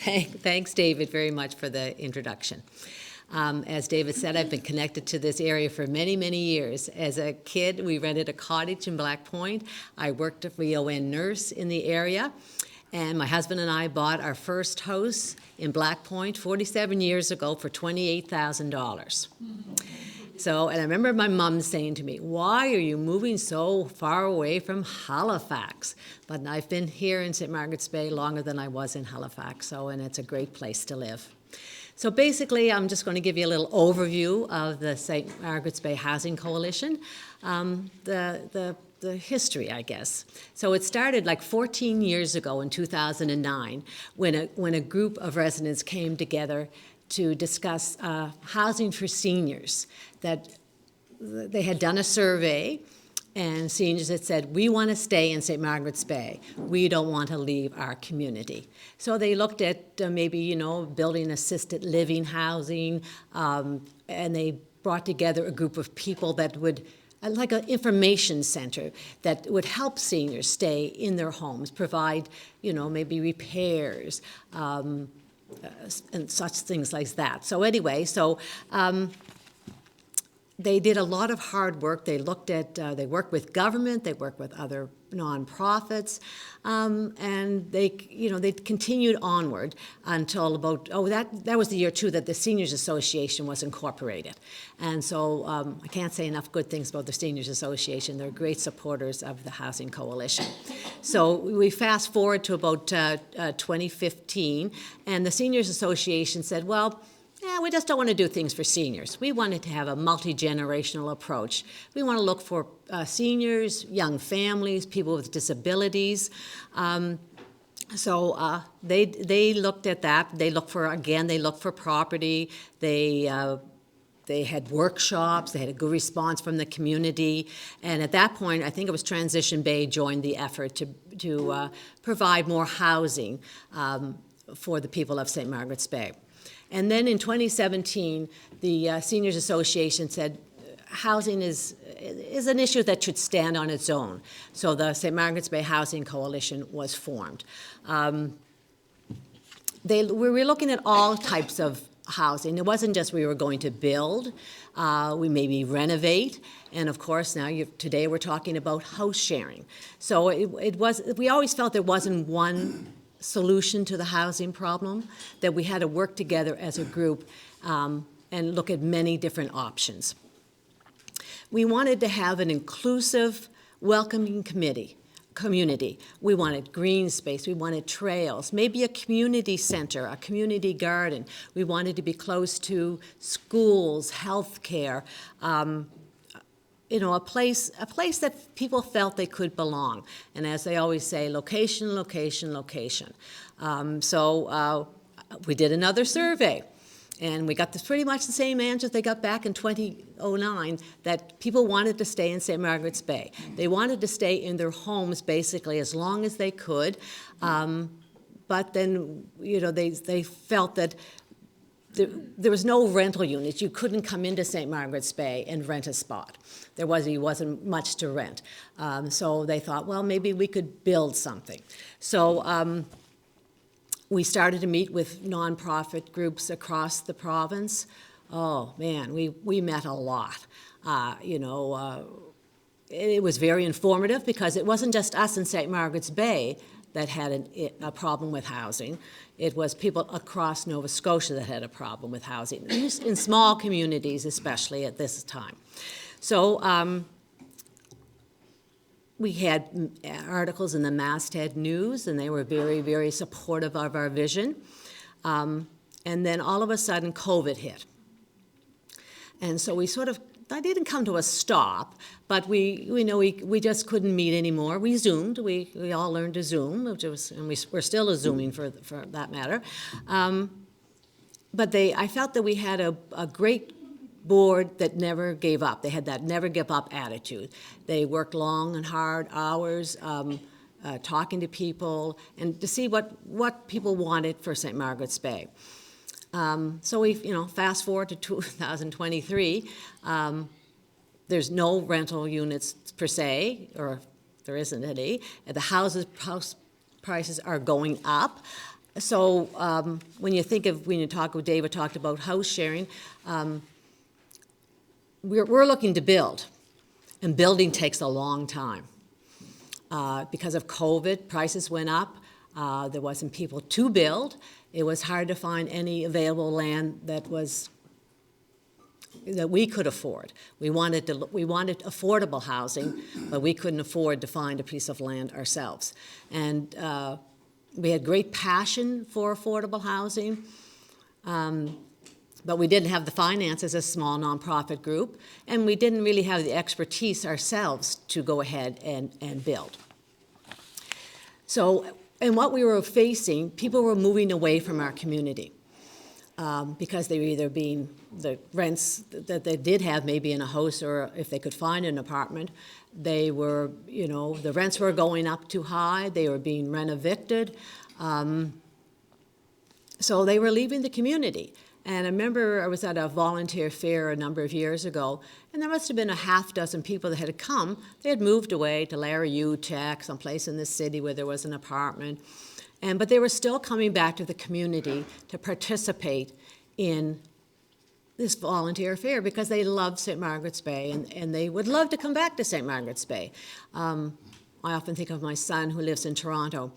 Thanks, David, very much for the introduction. As David said, I've been connected to this area for many, many years. As a kid, we rented a cottage in Black Point. I worked a VON nurse in the area, and my husband and I bought our first house in Black Point 47 years ago for $28,000. So, and I remember my mom saying to me, "Why are you moving so far away from Halifax?" But I've been here in St. Margaret's Bay longer than I was in Halifax, and it's a great place to live. So basically, I'm just going to give you a little overview of the St. Margaret's Bay Housing Coalition, the history, I guess. So it started like 14 years ago in 2009 when a group of residents came together to discuss housing for seniors. That they had done a survey, and seniors had said, "We want to stay in St. Margaret's Bay. We don't want to leave our community." So they looked at maybe, building assisted living housing, and they brought together a group of people that would, like an information center that would help seniors stay in their homes, provide, maybe repairs, and such things like that. So anyway, they did a lot of hard work. They looked at, they worked with government, they worked with other nonprofits, and they continued onward until about, that was the year too that the Seniors Association was incorporated. And so I can't say enough good things about the Seniors Association. They're great supporters of the Housing Coalition. So we fast forward to about 2015, and the Seniors Association said, well, we just don't want to do things for seniors. We wanted to have a multi-generational approach. We want to look for seniors, young families, people with disabilities. So they looked at that. They looked for property. They had workshops. They had a good response from the community. And at that point, I think it was Transition Bay joined the effort to provide more housing for the people of St. Margaret's Bay. And then in 2017, the Seniors Association said housing is an issue that should stand on its own. So the St. Margaret's Bay Housing Coalition was formed. We were looking at all types of housing. It wasn't just we were going to build, we maybe renovate, and of course now today we're talking about house sharing. So we always felt there wasn't one solution to the housing problem, that we had to work together as a group and look at many different options. We wanted to have an inclusive, welcoming community. We wanted green space, we wanted trails, maybe a community center, a community garden. We wanted to be close to schools, healthcare, a place that people felt they could belong. And as they always say, location, location, location. So we did another survey, and we got pretty much the same answers they got back in 2009, that people wanted to stay in St. Margaret's Bay. They wanted to stay in their homes basically as long as they could, but then they felt that there was no rental units. You couldn't come into St. Margaret's Bay and rent a spot. There wasn't much to rent. So they thought, well, maybe we could build something. So we started to meet with nonprofit groups across the province. Oh man, we met a lot. It was very informative because it wasn't just us in St. Margaret's Bay that had a problem with housing. It was people across Nova Scotia that had a problem with housing, in small communities especially at this time. So we had articles in the Masthead News, and they were very, very supportive of our vision. And then all of a sudden, COVID hit. And so we that didn't come to a stop, but we just couldn't meet anymore. We Zoomed. We all learned to Zoom, and we're still Zooming for that matter. But I felt that we had a great board that never gave up. They had that never give up attitude. They worked long and hard hours, talking to people and to see what people wanted for St. Margaret's Bay. So we, fast forward to 2023. There's no rental units per se, or there isn't any. The house prices are going up. when you think of, David talked about house sharing, we're looking to build, and building takes a long time. Because of COVID, prices went up. There wasn't people to build. It was hard to find any available land that we could afford. We wanted affordable housing, but we couldn't afford to find a piece of land ourselves. And we had great passion for affordable housing, but we didn't have the finances as a small nonprofit group, and we didn't really have the expertise ourselves to go ahead and build. So, and what we were facing, people were moving away from our community because they were either being, the rents that they did have maybe in a house, or if they could find an apartment, they were, the rents were going up too high, they were being rent-evicted, so they were leaving the community. And I remember I was at a volunteer fair a number of years ago, and there must have been a half dozen people that had come. They had moved away to Larry Utech, someplace in the city where there was an apartment, but they were still coming back to the community to participate in this volunteer fair because they loved St. Margaret's Bay, and they would love to come back to St. Margaret's Bay. I often think of my son who lives in Toronto.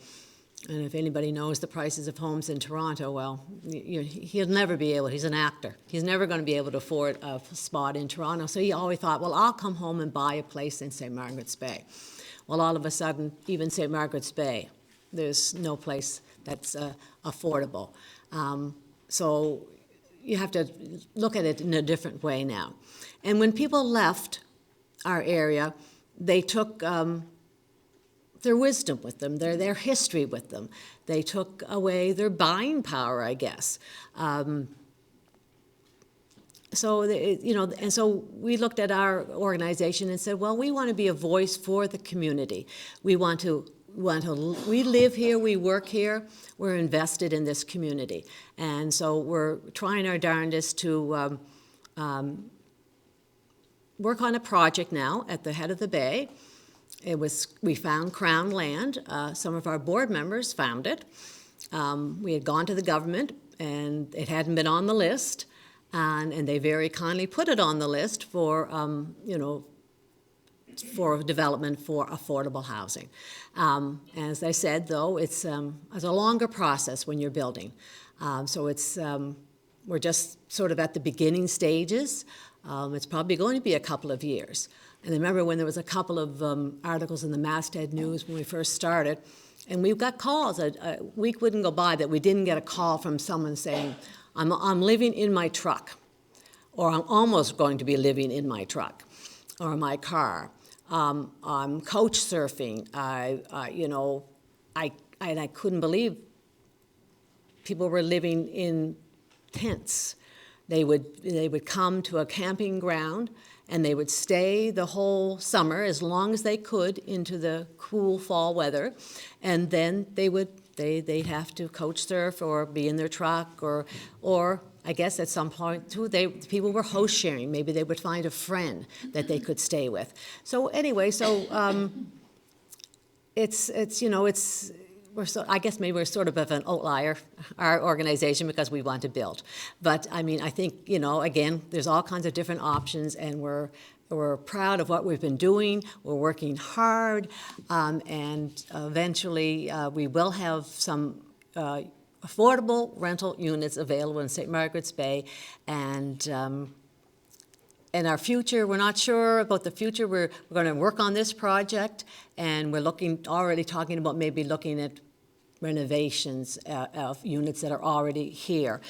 And if anybody knows the prices of homes in Toronto, well, he'll never be able, he's an actor, he's never going to be able to afford a spot in Toronto. So he always thought, well, I'll come home and buy a place in St. Margaret's Bay. Well, all of a sudden, even St. Margaret's Bay, there's no place that's affordable. So you have to look at it in a different way now. And when people left our area, they took their wisdom with them, their history with them. They took away their buying power, I guess. And so we looked at our organization and said, well, we want to be a voice for the community. We live here, we work here, we're invested in this community. And so we're trying our darndest to work on a project now at the head of the bay. We found Crown land. Some of our board members found it. We had gone to the government, and it hadn't been on the list, and they very kindly put it on the list for, for development for affordable housing. As I said, though, it's a longer process when you're building. We're just sort of at the beginning stages. It's probably going to be a couple of years. And I remember when there was a couple of articles in the Masthead News when we first started, and we got calls. A week wouldn't go by that we didn't get a call from someone saying, I'm living in my truck, or I'm almost going to be living in my truck, or my car. I'm couch surfing. I couldn't believe people were living in tents. They would come to a camping ground, and they would stay the whole summer as long as they could into the cool fall weather, and then they'd have to couch surf or be in their truck, or I guess at some point too people were host sharing. Maybe they would find a friend that they could stay with. So anyway, I guess maybe we're sort of an outlier, our organization, because we want to build. But I mean, I think, again, there's all kinds of different options, and we're proud of what we've been doing. We're working hard, and eventually we will have some affordable rental units available in St. Margaret's Bay, and our future, we're not sure about the future. We're going to work on this project, and we're already talking about maybe looking at renovations of units that are already here.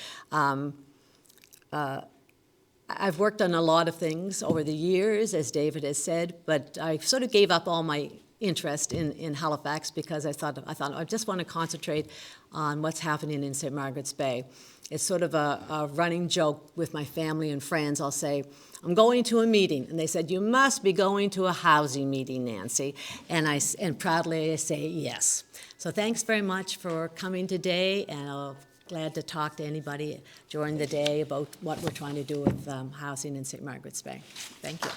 I've worked on a lot of things over the years, as David has said, but I sort of gave up all my interest in Halifax because I thought I just want to concentrate on what's happening in St. Margaret's Bay. It's sort of a running joke with my family and friends. I'll say, I'm going to a meeting. And they said, you must be going to a housing meeting, Nancy. And proudly I say yes. So thanks very much for coming today, and I'm glad to talk to anybody during the day about what we're trying to do with housing in St. Margaret's Bay. Thank you.